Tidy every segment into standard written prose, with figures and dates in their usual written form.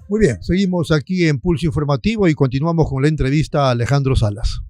Muy bien, seguimos aquí en Pulso Informativo y continuamos con la entrevista a Alejandro Salas.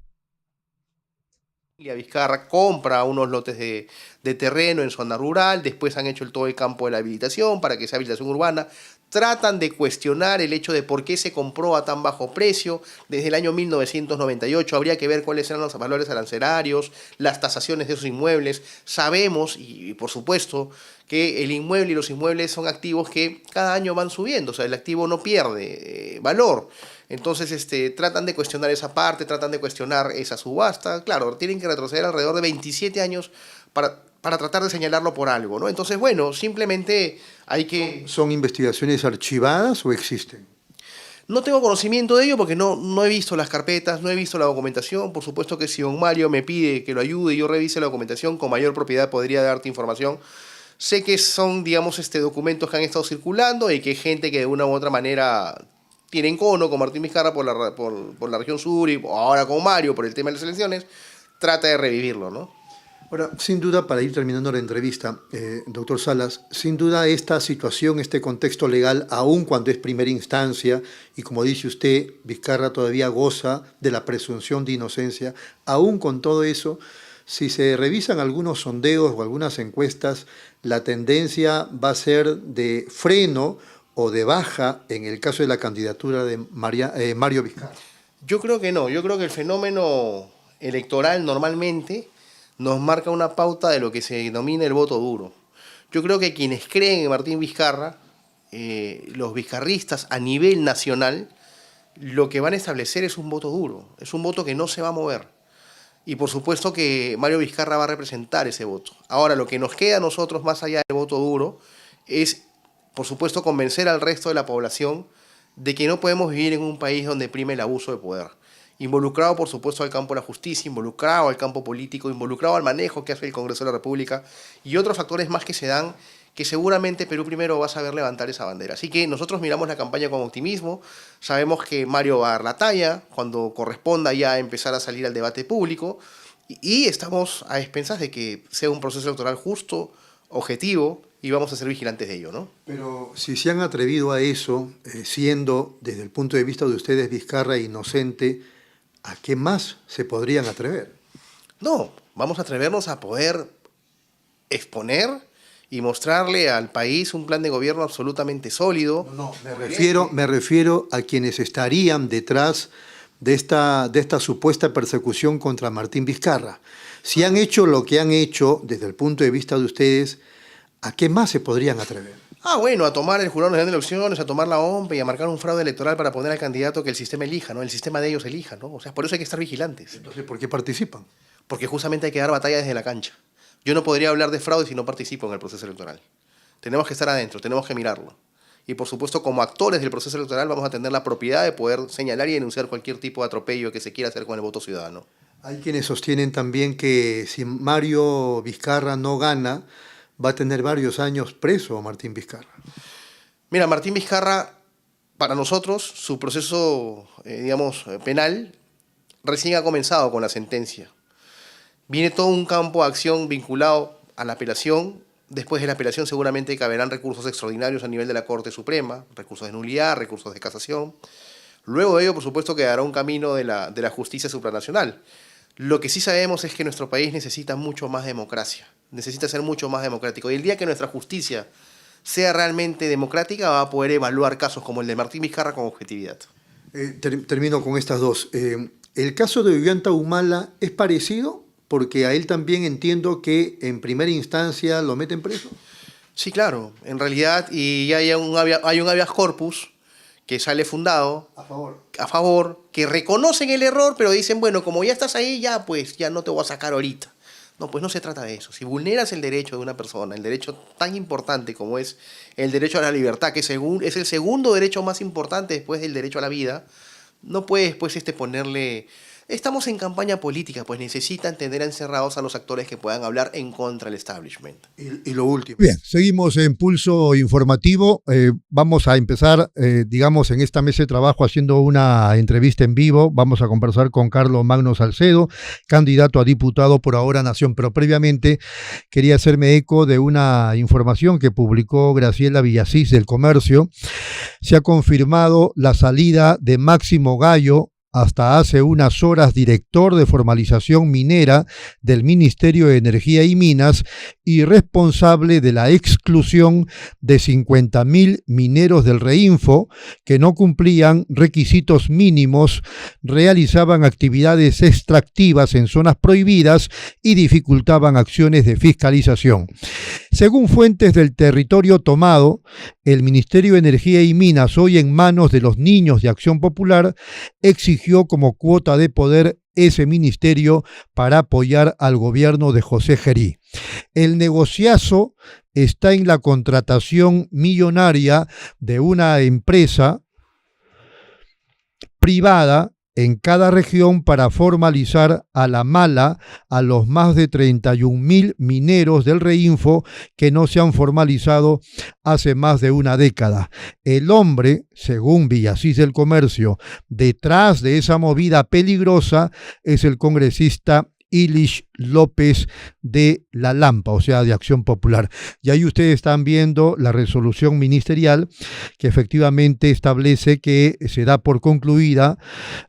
Vizcarra compra unos lotes de terreno en zona rural, después han hecho todo el campo de la habilitación para que sea habilitación urbana, tratan de cuestionar el hecho de por qué se compró a tan bajo precio desde el año 1998, habría que ver cuáles eran los valores arancelarios, las tasaciones de esos inmuebles, sabemos y por supuesto que el inmueble y los inmuebles son activos que cada año van subiendo, o sea, el activo no pierde valor. Entonces tratan de cuestionar esa parte, tratan de cuestionar esa subasta. Claro, tienen que retroceder alrededor de 27 años para tratar de señalarlo por algo, ¿no? Entonces, bueno, simplemente hay que... ¿Son investigaciones archivadas o existen? No tengo conocimiento de ello porque no he visto las carpetas, no he visto la documentación. Por supuesto que si don Mario me pide que lo ayude y yo revise la documentación, con mayor propiedad podría darte información. Sé que son, digamos, documentos que han estado circulando y que gente que de una u otra manera tiene encono con Martín Vizcarra por la región sur y ahora con Mario por el tema de las elecciones, trata de revivirlo, ¿no? Ahora, sin duda, para ir terminando la entrevista, doctor Salas, sin duda esta situación, este contexto legal, aun cuando es primera instancia, y como dice usted, Vizcarra todavía goza de la presunción de inocencia, aun con todo eso, si se revisan algunos sondeos o algunas encuestas, la tendencia va a ser de freno o de baja en el caso de la candidatura de Mario Vizcarra. Yo creo que no, yo creo que el fenómeno electoral normalmente nos marca una pauta de lo que se denomina el voto duro. Yo creo que quienes creen en Martín Vizcarra, los vizcarristas a nivel nacional, lo que van a establecer es un voto duro, es un voto que no se va a mover. Y por supuesto que Mario Vizcarra va a representar ese voto. Ahora, lo que nos queda a nosotros, más allá del voto duro, es, por supuesto, convencer al resto de la población de que no podemos vivir en un país donde prime el abuso de poder. Involucrado, por supuesto, al campo de la justicia, involucrado al campo político, involucrado al manejo que hace el Congreso de la República y otros factores más que se dan, que seguramente Perú Primero va a saber levantar esa bandera. Así que nosotros miramos la campaña con optimismo, sabemos que Mario va a dar la talla cuando corresponda ya empezar a salir al debate público y estamos a expensas de que sea un proceso electoral justo, objetivo y vamos a ser vigilantes de ello, ¿no? Pero si se han atrevido a eso, siendo desde el punto de vista de ustedes Vizcarra inocente, ¿a qué más se podrían atrever? No, vamos a atrevernos a poder exponer y mostrarle al país un plan de gobierno absolutamente sólido. No, me refiero a quienes estarían detrás de esta supuesta persecución contra Martín Vizcarra. Si han hecho lo que han hecho desde el punto de vista de ustedes, ¿a qué más se podrían atrever? Bueno, a tomar el Jurado Nacional de Elecciones, a tomar la OMP y a marcar un fraude electoral para poner al candidato que el sistema elija, ¿no? El sistema de ellos elija, ¿no? O sea, por eso hay que estar vigilantes. Entonces, ¿por qué participan? Porque justamente hay que dar batalla desde la cancha. Yo no podría hablar de fraude si no participo en el proceso electoral. Tenemos que estar adentro, tenemos que mirarlo. Y por supuesto, como actores del proceso electoral vamos a tener la propiedad de poder señalar y denunciar cualquier tipo de atropello que se quiera hacer con el voto ciudadano. Hay quienes sostienen también que si Mario Vizcarra no gana, va a tener varios años preso Martín Vizcarra. Mira, Martín Vizcarra, para nosotros, su proceso, penal, recién ha comenzado con la sentencia. Viene todo un campo de acción vinculado a la apelación. Después de la apelación seguramente caberán recursos extraordinarios a nivel de la Corte Suprema, recursos de nulidad, recursos de casación. Luego de ello, por supuesto, quedará un camino de la justicia supranacional. Lo que sí sabemos es que nuestro país necesita mucho más democracia, necesita ser mucho más democrático. Y el día que nuestra justicia sea realmente democrática, va a poder evaluar casos como el de Martín Vizcarra con objetividad. Termino con estas dos. ¿El caso de Ollanta Humala es parecido? Porque a él también entiendo que en primera instancia lo meten preso. Sí, claro. En realidad, y ya hay un habeas corpus que sale fundado a favor, que reconocen el error, pero dicen, bueno, como ya estás ahí, ya pues ya no te voy a sacar ahorita. No, pues no se trata de eso. Si vulneras el derecho de una persona, el derecho tan importante como es el derecho a la libertad, que es el segundo derecho más importante después del derecho a la vida, no puedes pues ponerle... Estamos en campaña política, pues necesitan tener encerrados a los actores que puedan hablar en contra del establishment. Y lo último. Bien, seguimos en Pulso Informativo. Vamos a empezar, digamos, en esta mesa de trabajo haciendo una entrevista en vivo. Vamos a conversar con Carlos Magno Salcedo, candidato a diputado por Ahora Nación. Pero previamente quería hacerme eco de una información que publicó Graciela Villasís del Comercio, se ha confirmado la salida de Máximo Gallo, hasta hace unas horas director de formalización minera del Ministerio de Energía y Minas y responsable de la exclusión de 50.000 mineros del Reinfo que no cumplían requisitos mínimos, realizaban actividades extractivas en zonas prohibidas y dificultaban acciones de fiscalización. Según fuentes del territorio tomado, el Ministerio de Energía y Minas, hoy en manos de los niños de Acción Popular, exigió como cuota de poder ese ministerio para apoyar al gobierno de José Gerí. El negociazo está en la contratación millonaria de una empresa privada en cada región para formalizar a la mala a los más de 31.000 mineros del Reinfo que no se han formalizado hace más de una década. El hombre, según Villasís del Comercio, detrás de esa movida peligrosa es el congresista Ilich López de La Lampa, o sea, de Acción Popular. Y ahí ustedes están viendo la resolución ministerial que efectivamente establece que se da por concluida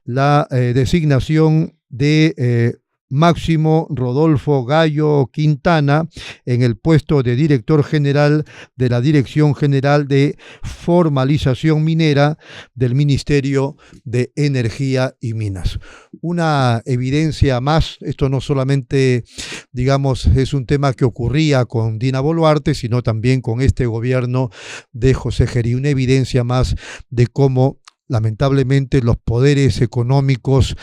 la designación de Máximo Rodolfo Gallo Quintana en el puesto de director general de la Dirección General de Formalización Minera del Ministerio de Energía y Minas. Una evidencia más, esto no solamente, digamos, es un tema que ocurría con Dina Boluarte, sino también con este gobierno de José Gerí, una evidencia más de cómo lamentablemente los poderes económicos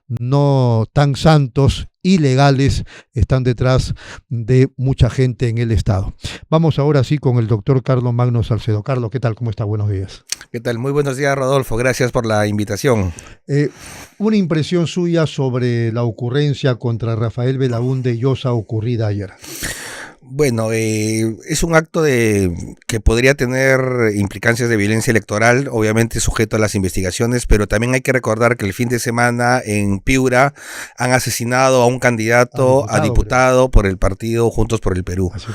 no tan santos y legales están detrás de mucha gente en el Estado. Vamos ahora sí con el doctor Carlos Magno Salcedo. Carlos, ¿qué tal? ¿Cómo está? Buenos días. ¿Qué tal? Muy buenos días, Rodolfo. Gracias por la invitación. Una impresión suya sobre la ocurrencia contra Rafael Belaúnde Llosa ocurrida ayer. Bueno, es un acto que podría tener implicancias de violencia electoral, obviamente sujeto a las investigaciones, pero también hay que recordar que el fin de semana en Piura han asesinado a un candidato a diputado por el partido Juntos por el Perú. Así.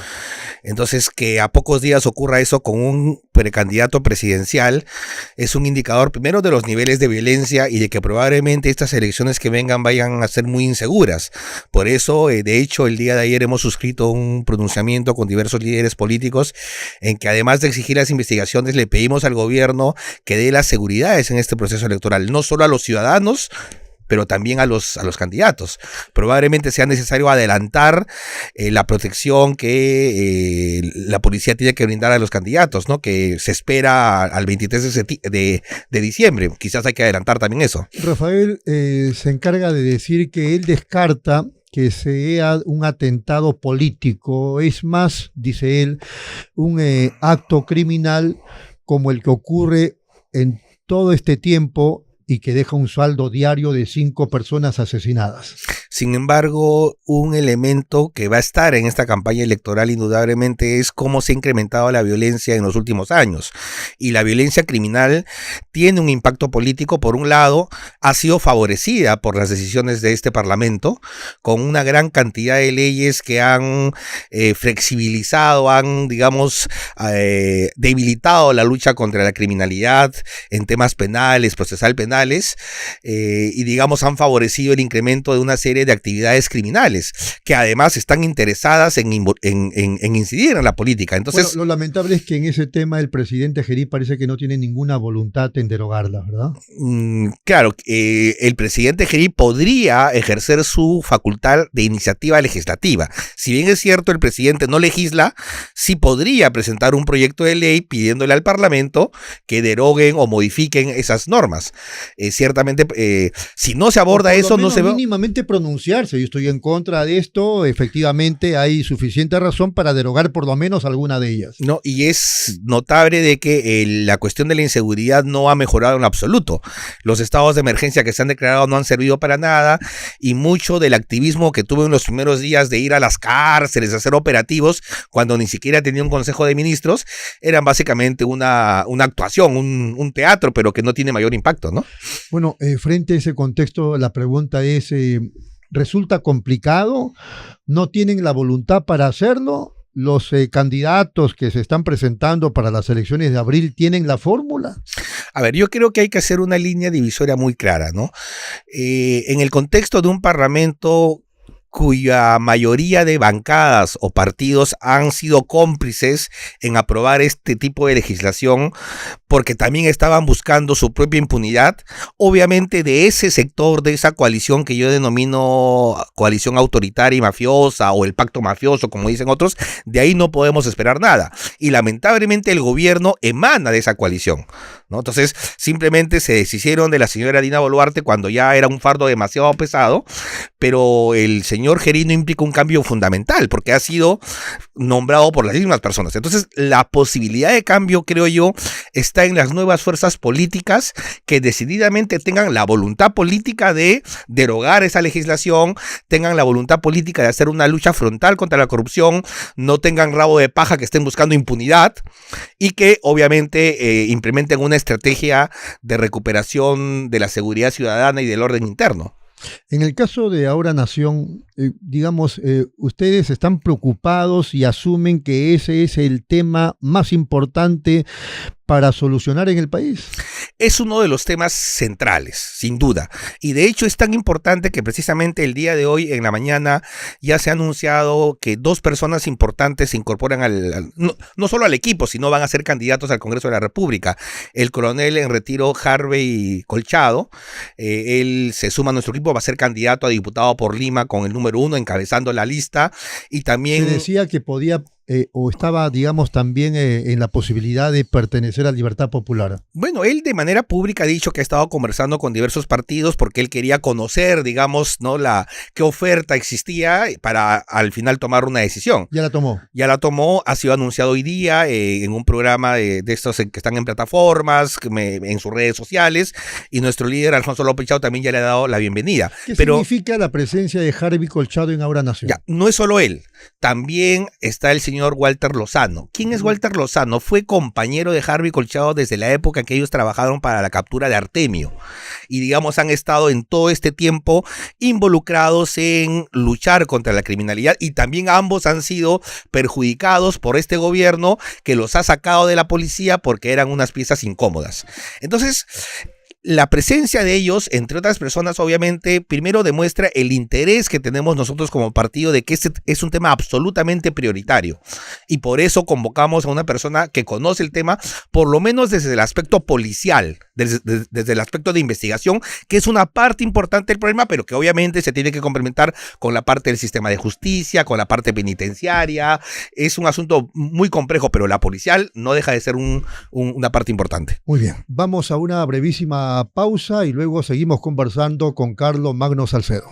Entonces, que a pocos días ocurra eso con un precandidato presidencial es un indicador primero de los niveles de violencia y de que probablemente estas elecciones que vengan vayan a ser muy inseguras. Por eso, de hecho, el día de ayer hemos suscrito un pronunciamiento con diversos líderes políticos en que además de exigir las investigaciones le pedimos al gobierno que dé las seguridades en este proceso electoral, no solo a los ciudadanos, pero también a los candidatos. Probablemente sea necesario adelantar la protección que la policía tiene que brindar a los candidatos, ¿no? Que se espera al 23 de diciembre. Quizás hay que adelantar también eso. Rafael se encarga de decir que él descarta que sea un atentado político, es más, dice él, un acto criminal como el que ocurre en todo este tiempo y que deja un saldo diario de 5 personas asesinadas. Sin embargo, un elemento que va a estar en esta campaña electoral indudablemente es cómo se ha incrementado la violencia en los últimos años. Y la violencia criminal tiene un impacto político. Por un lado, ha sido favorecida por las decisiones de este Parlamento, con una gran cantidad de leyes que han flexibilizado, han, digamos, debilitado la lucha contra la criminalidad en temas penales, procesal penales, y digamos han favorecido el incremento de una serie de actividades criminales que además están interesadas en incidir en la política. Entonces, bueno, lo lamentable es que en ese tema el presidente Gerí parece que no tiene ninguna voluntad en derogarla, ¿verdad? Claro, el presidente Gerí podría ejercer su facultad de iniciativa legislativa. Si bien es cierto, el presidente no legisla, sí podría presentar un proyecto de ley pidiéndole al Parlamento que deroguen o modifiquen esas normas. Ciertamente, si no se aborda eso, no se va mínimamente pronunciarse. Yo estoy en contra de esto. Efectivamente, hay suficiente razón para derogar por lo menos alguna de ellas. No, y es notable de que la cuestión de la inseguridad no ha mejorado en absoluto. Los estados de emergencia que se han declarado no han servido para nada y mucho del activismo que tuvo en los primeros días de ir a las cárceles, hacer operativos, cuando ni siquiera tenía un consejo de ministros, eran básicamente una actuación, un teatro, pero que no tiene mayor impacto, ¿no? Bueno, frente a ese contexto, la pregunta es, ¿resulta complicado? ¿No tienen la voluntad para hacerlo? los candidatos que se están presentando para las elecciones de abril tienen la fórmula? A ver, yo creo que hay que hacer una línea divisoria muy clara, ¿no? En el contexto de un parlamento cuya mayoría de bancadas o partidos han sido cómplices en aprobar este tipo de legislación porque también estaban buscando su propia impunidad, obviamente de ese sector, de esa coalición que yo denomino coalición autoritaria y mafiosa o el pacto mafioso, como dicen otros, de ahí no podemos esperar nada. Y lamentablemente el gobierno emana de esa coalición, ¿no? Entonces simplemente se deshicieron de la señora Dina Boluarte cuando ya era un fardo demasiado pesado, pero el señor Gerino implica un cambio fundamental porque ha sido nombrado por las mismas personas. Entonces la posibilidad de cambio, creo yo, está en las nuevas fuerzas políticas que decididamente tengan la voluntad política de derogar esa legislación, tengan la voluntad política de hacer una lucha frontal contra la corrupción, no tengan rabo de paja que estén buscando impunidad y que obviamente implementen una estrategia de recuperación de la seguridad ciudadana y del orden interno. En el caso de Ahora Nación, digamos, ustedes están preocupados y asumen que ese es el tema más importante para solucionar en el país. Es uno de los temas centrales, sin duda. Y de hecho es tan importante que precisamente el día de hoy, en la mañana, ya se ha anunciado que 2 personas importantes se incorporan no solo al equipo, sino van a ser candidatos al Congreso de la República. El coronel en retiro Harvey Colchado, él se suma a nuestro equipo, va a ser candidato a diputado por Lima con el número 1, encabezando la lista. Y también se decía que podía o estaba, digamos, también en la posibilidad de pertenecer a Libertad Popular. Bueno, él de manera pública ha dicho que ha estado conversando con diversos partidos porque él quería conocer, digamos, ¿no?, qué oferta existía para al final tomar una decisión. Ya la tomó. Ya la tomó, ha sido anunciado hoy día en un programa de estos que están en plataformas, en sus redes sociales, y nuestro líder Alfonso López Chao también ya le ha dado la bienvenida. ¿Qué significa la presencia de Harvey Colchado en Ahora Nación? Ya, no es solo él, también está el señor Walter Lozano. ¿Quién es Walter Lozano? Fue compañero de Harvey Colchado desde la época en que ellos trabajaron para la captura de Artemio. Y digamos han estado en todo este tiempo involucrados en luchar contra la criminalidad y también ambos han sido perjudicados por este gobierno que los ha sacado de la policía porque eran unas piezas incómodas. Entonces, la presencia de ellos, entre otras personas, obviamente, primero demuestra el interés que tenemos nosotros como partido de que este es un tema absolutamente prioritario. Y por eso convocamos a una persona que conoce el tema, por lo menos desde el aspecto policial, desde el aspecto de investigación, que es una parte importante del problema, pero que obviamente se tiene que complementar con la parte del sistema de justicia, con la parte penitenciaria. Es un asunto muy complejo, pero la policial no deja de ser una parte importante. Muy bien, vamos a una brevísima pausa y luego seguimos conversando con Carlos Magno Salcedo.